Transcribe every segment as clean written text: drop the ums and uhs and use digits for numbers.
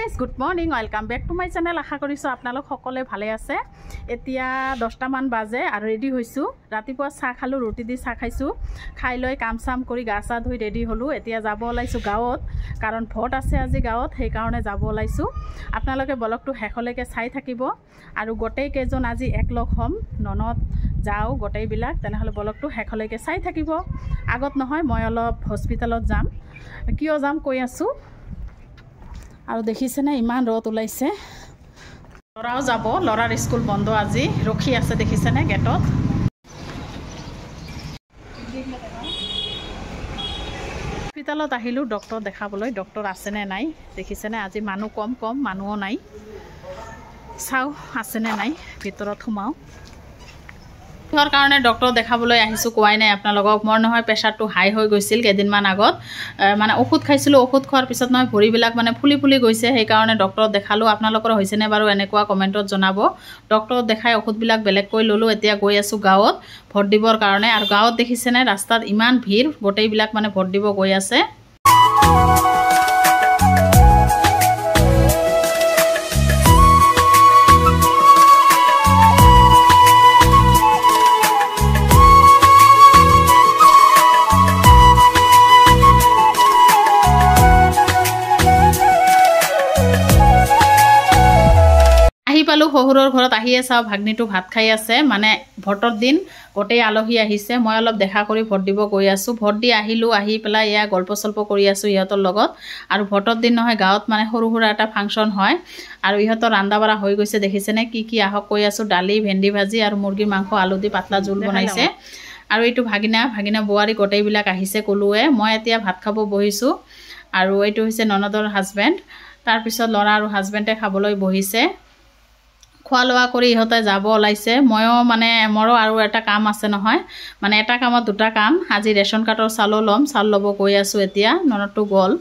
Guys good morning welcome back to my channel. আশা কৰিছোঁ আপোনালোক সকলোৱে ভালে আছে। এতিয়া 10টামান বাজে আৰু ৰেডি হৈছোঁ। ৰাতিপুৱা চাহ খালোঁ, ৰুটি দি চাহ খাইছোঁ। খাই লৈ কাম চাম কৰি গা চা ধুই ৰেডি হ'লোঁ। এতিয়া যাব ওলাইছোঁ গাঁৱত, কাৰণ ভোট আছে আজি গাঁৱত, সেইকাৰণে যাব ওলাইছোঁ। আপোনালোকে ব্লগটো শেষলৈকে চাই থাকিব আৰু গোটেইকেইজন আজি একলগ হ'ম, ননদ যাওঁ গোটেইবিলাক। তেনেহ'লে ব্লগটো শেষলৈকে চাই থাকিব। আগত নহয়, মই অলপ হস্পিটেলত যাম। কিয় যাম কৈ আছোঁ। আৰু দেখিছেনে ইমান ৰ'দ ওলাইছে। ল'ৰাও যাব, ল'ৰাৰ স্কুল বন্ধ আজি, ৰখি আছে দেখিছেনে গেটত। হস্পিটেলত আহিলোঁ ডক্টৰ দেখাবলৈ। ডক্টৰ আছেনে নাই দেখিছেনে, আজি মানুহ কম মানুহো নাই। চাওঁ আছেনে নাই, ভিতৰত সোমাওঁ। কিহৰ কাৰণে ডক্টৰ দেখাবলৈ আহিছোঁ কোৱাই নাই আপোনালোকক। মোৰ নহয় প্ৰেছাৰটো হাই হৈ গৈছিল কেইদিনমান আগত, মানে ঔষধ খাইছিলোঁ। ঔষধ খোৱাৰ পিছত নহয় ভৰিবিলাক মানে ফুলি গৈছে, সেইকাৰণে ডক্টৰক দেখালোঁ। আপোনালোকৰ হৈছেনে বাৰু এনেকুৱা কমেণ্টত জনাব। ডক্টৰক দেখাই ঔষধবিলাক বেলেগকৈ ল'লোঁ। এতিয়া গৈ আছোঁ গাঁৱত ভোট দিবৰ কাৰণে। আৰু গাঁৱত দেখিছেনে ৰাস্তাত ইমান ভিৰ, গোটেইবিলাক মানে ভোট দিব গৈ আছে। পালোঁ শহুৰৰ ঘৰত আহিয়ে চাওঁ ভাগ্নিটো ভাত খাই আছে। মানে ভোটৰ দিন গোটেই আলহী আহিছে। মই অলপ দেখা কৰি ভোট দিব গৈ আছোঁ। ভোট দি আহিলোঁ, আহি পেলাই এয়া গল্প চল্প কৰি আছোঁ ইহঁতৰ লগত। আৰু ভোটৰ দিন নহয় গাঁৱত মানে সৰু সুৰা এটা ফাংচন হয়। আৰু ইহঁতৰ ৰান্ধা বাঢ়া হৈ গৈছে দেখিছেনে। কি আহক কৈ আছোঁ। দালি, ভেন্দি ভাজি আৰু মুৰ্গীৰ মাংস আলু দি পাতলা জোল বনাইছে। আৰু এইটো ভাগিনা বোৱাৰী গোটেইবিলাক আহিছে ক'লোৱে। মই এতিয়া ভাত খাব বহিছোঁ। আৰু এইটো হৈছে ননদৰ হাজবেণ্ড। তাৰপিছত ল'ৰা আৰু হাজবেণ্ডে খাবলৈ বহিছে। খোৱা লোৱা কৰি ইহঁতে যাব ওলাইছে। ময়ো মানে মোৰো আৰু এটা কাম আছে নহয়, মানে এটা কামত দুটা কাম। আজি ৰেচন কাৰ্ডৰ চাউলো ল'ম, চাউল ল'ব গৈ আছোঁ। এতিয়া ননদটো গ'ল,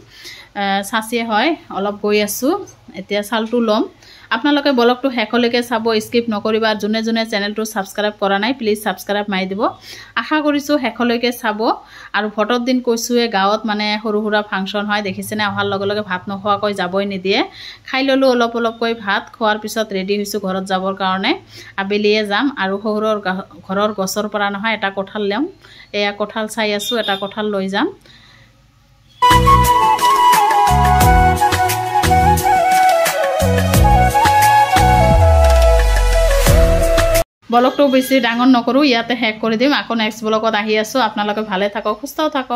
চাচিয়ে হয় অলপ গৈ আছোঁ। এতিয়া চাউলটো ল'ম। আপোনালোকে ব্লগটো শেষলৈকে চাব, স্কিপ নকৰিবা। যোনে চেনেলটো ছাবস্ক্ৰাইব কৰা নাই প্লিজ ছাবস্ক্ৰাইব মাৰি দিব। আশা কৰিছোঁ শেষলৈকে চাব। আৰু ভোটৰ দিন কৈছোঁৱে গাঁৱত মানে সৰু সুৰা ফাংচন হয় দেখিছেনে। অহাৰ লগে লগে ভাত নোখোৱাকৈ যাবই নিদিয়ে। খাই ল'লোঁ অলপকৈ ভাত। খোৱাৰ পিছত ৰেডি হৈছোঁ ঘৰত যাবৰ কাৰণে। আবেলিয়ে যাম। আৰু শহুৰৰ ঘৰৰ গছৰ পৰা নহয় এটা কঁঠাল ল'ম। এয়া কঁঠাল চাই আছোঁ, এটা কঁঠাল লৈ যাম। ব্লগটো বেছি ডাঙৰ নকৰোঁ, ইয়াতে শেষ কৰি দিম। আকৌ নেক্সট ব্লগত আহি আছোঁ। আপোনালোকে ভালে থাকক, সুস্থ থাকক।